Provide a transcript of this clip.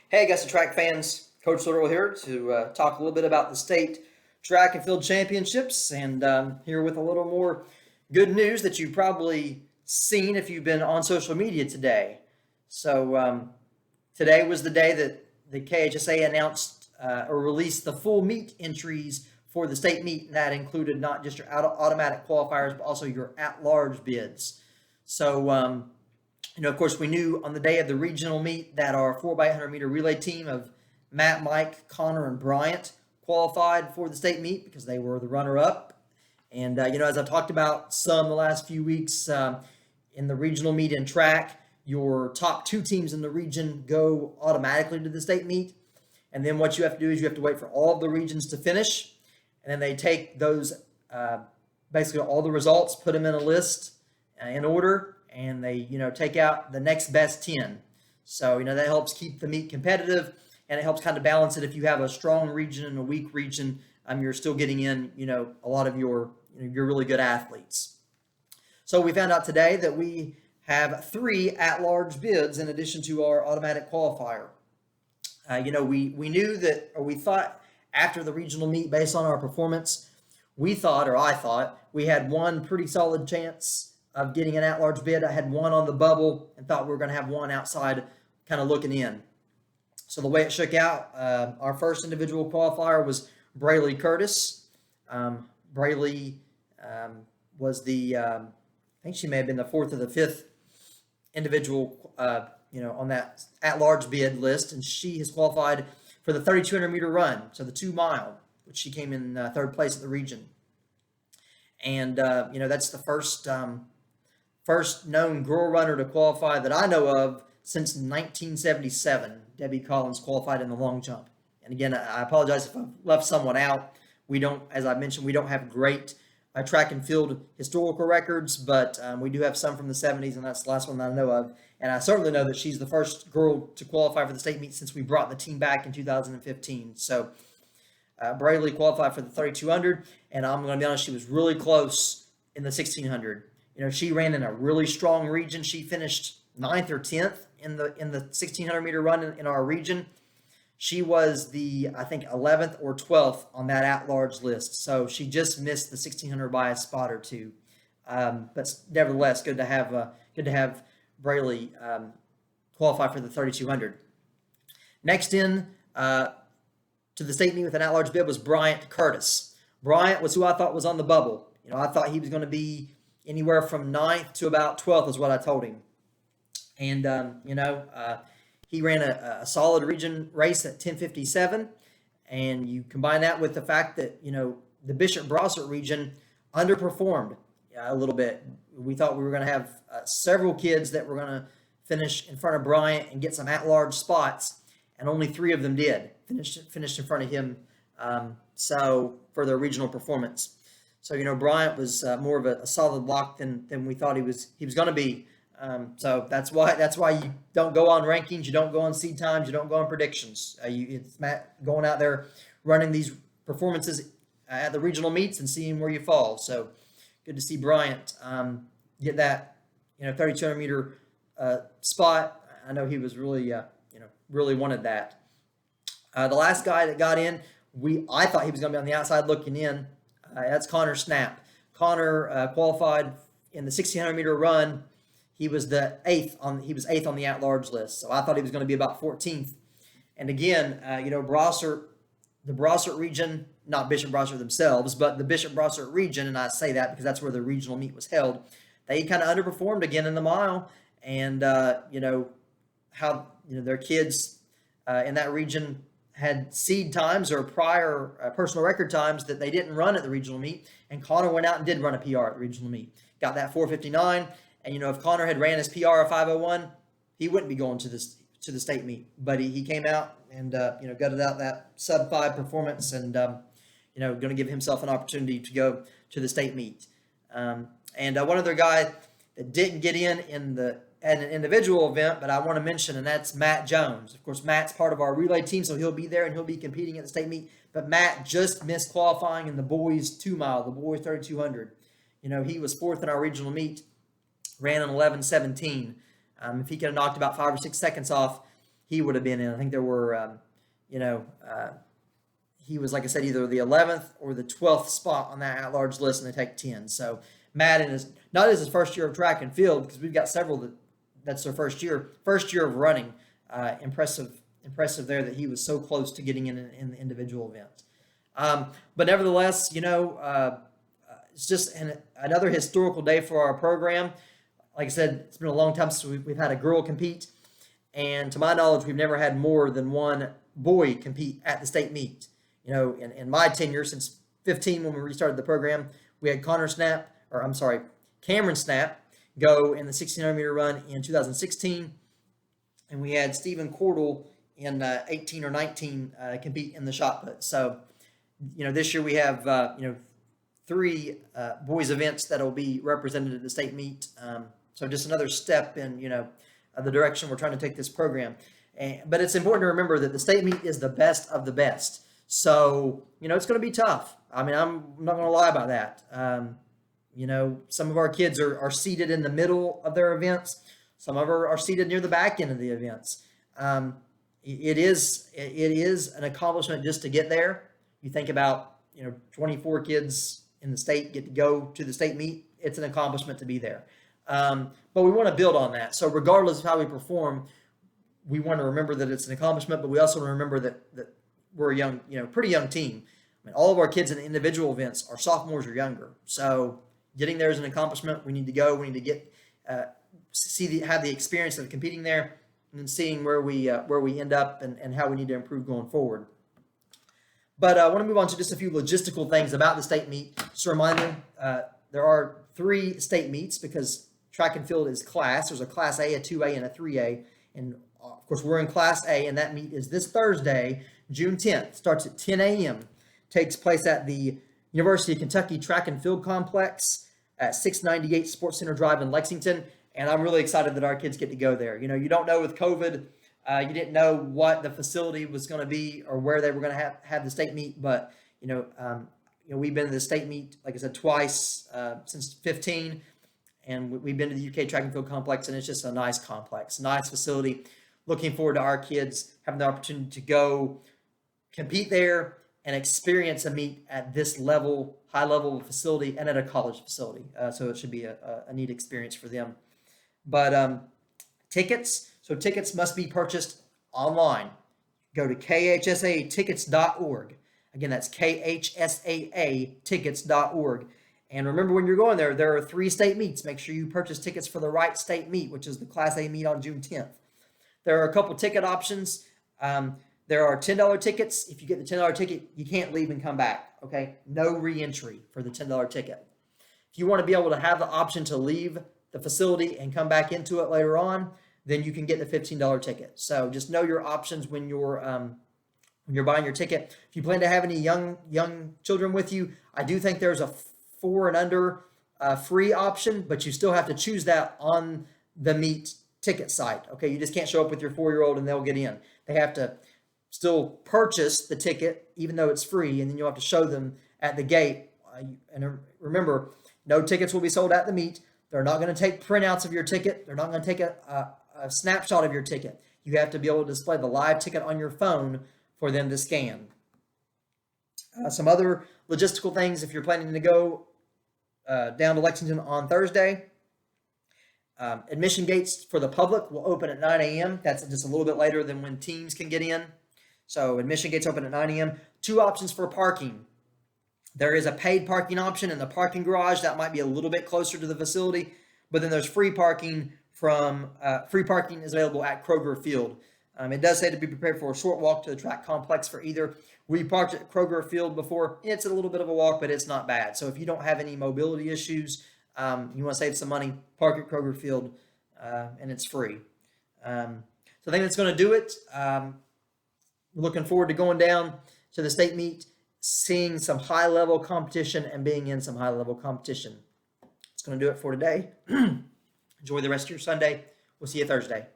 Hey, Augusta track fans, Coach Little here to talk a little bit about the state track and field championships, and here with a little more good news that you've probably seen if you've been on social media today. So today was the day that the KHSA announced or released the full meet entries for the state meet, and that included not just your automatic qualifiers, but also your at-large bids. So, of course, we knew on the day of the regional meet that our 4x100 meter relay team of Matt, Mike, Connor, and Bryant qualified for the state meet because they were the runner up. And, as I've talked about some the last few weeks in the regional meet and track, your top two teams in the region go automatically to the state meet. And then what you have to do is you have to wait for all of the regions to finish. And then they take those, basically all the results, put them in a list in order, and they take out the next best 10. So that helps keep the meet competitive, and it helps kind of balance it. If you have a strong region and a weak region, you're still getting in a lot of your really good athletes. So we found out today that we have 3 at-large bids in addition to our automatic qualifier. We knew that, or we thought after the regional meet, based on our performance, I thought we had one pretty solid chance of getting an at-large bid. I had one on the bubble and thought we were going to have one outside kind of looking in. So the way it shook out, our first individual qualifier was Brayley Curtis. Brayley was I think she may have been the 4th or the 5th individual, on that at-large bid list, and she has qualified for the 3,200 meter run, so the 2 mile, which she came in 3rd place at the region. And that's the first known girl runner to qualify that I know of since 1977. Debbie Collins qualified in the long jump. And again, I apologize if I've left someone out. We don't, as I mentioned, we don't have great track and field historical records, but we do have some from the 70s, and that's the last one that I know of. And I certainly know that she's the first girl to qualify for the state meet since we brought the team back in 2015. So Brayley qualified for the 3,200, and I'm going to be honest, she was really close in the 1,600. She ran in a really strong region. She finished 9th or 10th in the 1,600 meter run in our region. She was I think 11th or 12th on that at-large list. So she just missed the 1,600 by a spot or two. But nevertheless, good to have Brayley qualify for the 3,200. Next in to the state meet with an at-large bid was Bryant Curtis. Bryant was who I thought was on the bubble. I thought he was going to be anywhere from 9th to about 12th is what I told him. And, he ran a solid region race at 10:57. And you combine that with the fact that, the Bishop Brossart region underperformed a little bit. We thought we were going to have several kids that were going to finish in front of Bryant and get some at-large spots. And only 3 of them did finished in front of him. So for their regional performance. So, Bryant was more of a solid lock than we thought he was going to be. So that's why you don't go on rankings, you don't go on seed times, you don't go on predictions. It's Matt going out there running these performances at the regional meets and seeing where you fall. So good to see Bryant get that 3,200 meter spot. I know he was really really wanted that. The last guy that got in, I thought he was going to be on the outside looking in. That's Connor Snap. Connor qualified in the 1,600 meter run. He was eighth on the at-large list, so I thought he was going to be about 14th. And again, the Brossart region, not Bishop Brossart themselves, but the Bishop Brossart region, and I say that because that's where the regional meet was held. They kind of underperformed again in the mile, and how their kids in that region had seed times or prior personal record times that they didn't run at the regional meet, and Connor went out and did run a PR at the regional meet. Got that 4:59, and if Connor had ran his PR of 5:01, he wouldn't be going to the state meet. But he came out and gutted out that sub-5 performance, and going to give himself an opportunity to go to the state meet. And one other guy that didn't get in at an individual event, but I want to mention, and that's Matt Jones. Of course, Matt's part of our relay team, so he'll be there and he'll be competing at the state meet. But Matt just missed qualifying in the boys 2 mile, the boys 3,200. He was 4th in our regional meet, ran an 11:17. If he could have knocked about 5 or 6 seconds off, he would have been in. I think there were, he was, like I said, either the 11th or the 12th spot on that at-large list, and they take 10. So Madden is not as his first year of track and field, because we've got several that's their first year of running. Impressive there that he was so close to getting in the individual event. But nevertheless, it's just another historical day for our program. Like I said, it's been a long time since we've had a girl compete, and to my knowledge, we've never had more than one boy compete at the state meet. In my tenure, since 15, when we restarted the program, we had Cameron Snap go in the 1600-meter run in 2016, and we had Stephen Cordell in 18 or 19 compete in the shot put. So, this year we have, 3 boys events that will be represented at the state meet. So just another step in, the direction we're trying to take this program. But it's important to remember that the state meet is the best of the best. So, it's going to be tough. I mean, I'm not going to lie about that. Some of our kids are seated in the middle of their events. Some of them are seated near the back end of the events. It is an accomplishment just to get there. You think about, 24 kids in the state get to go to the state meet. It's an accomplishment to be there. But we want to build on that. So regardless of how we perform, we want to remember that it's an accomplishment, but we also want to remember that we're a young, pretty young team. I mean, all of our kids in the individual events are sophomores or younger. So getting there is an accomplishment. We need to go. We need to get have the experience of competing there, and then seeing where we end up and how we need to improve going forward. But I want to move on to just a few logistical things about the state meet. Just a reminder, there are 3 state meets because track and field is class. There's a Class A, a 2A, and a 3A. And, of course, we're in Class A, and that meet is this Thursday, June 10th. Starts at 10 a.m. Takes place at the University of Kentucky Track and Field Complex at 698 Sports Center Drive in Lexington. And I'm really excited that our kids get to go there. You don't know with COVID, you didn't know what the facility was going to be or where they were going to have the state meet. But, we've been to the state meet, like I said, twice since 15. And we've been to the UK Track and Field Complex, and it's just a nice complex, nice facility. Looking forward to our kids having the opportunity to go compete there and experience a meet at this level, high level facility, and at a college facility. So it should be a neat experience for them. But tickets must be purchased online. Go to khsatickets.org. Again, that's khsatickets.org. And remember, when you're going there are 3 state meets. Make sure you purchase tickets for the right state meet, which is the Class A meet on June 10th. There are a couple ticket options. There are $10 tickets. If you get the $10 ticket, you can't leave and come back, okay? No re-entry for the $10 ticket. If you want to be able to have the option to leave the facility and come back into it later on, then you can get the $15 ticket. So just know your options when you're buying your ticket. If you plan to have any young children with you, I do think there's a 4 and under free option, but you still have to choose that on the meet ticket site. Okay, you just can't show up with your 4-year-old and they'll get in. They have to still purchase the ticket, even though it's free, and then you'll have to show them at the gate. And remember, no tickets will be sold at the meet. They're not going to take printouts of your ticket. They're not going to take a snapshot of your ticket. You have to be able to display the live ticket on your phone for them to scan. Some other logistical things if you're planning to go down to Lexington on Thursday. Admission gates for the public will open at 9 a.m. That's just a little bit later than when teams can get in. So admission gates open at 9 a.m. 2 options for parking. There is a paid parking option in the parking garage. That might be a little bit closer to the facility. But then there's free parking free parking is available at Kroger Field. It does say to be prepared for a short walk to the track complex for either. We parked at Kroger Field before. It's a little bit of a walk, but it's not bad. So if you don't have any mobility issues, you want to save some money, park at Kroger Field, and it's free. So I think that's going to do it. We're looking forward to going down to the state meet, seeing some high-level competition, and being in some high-level competition. It's going to do it for today. Enjoy the rest of your Sunday. We'll see you Thursday.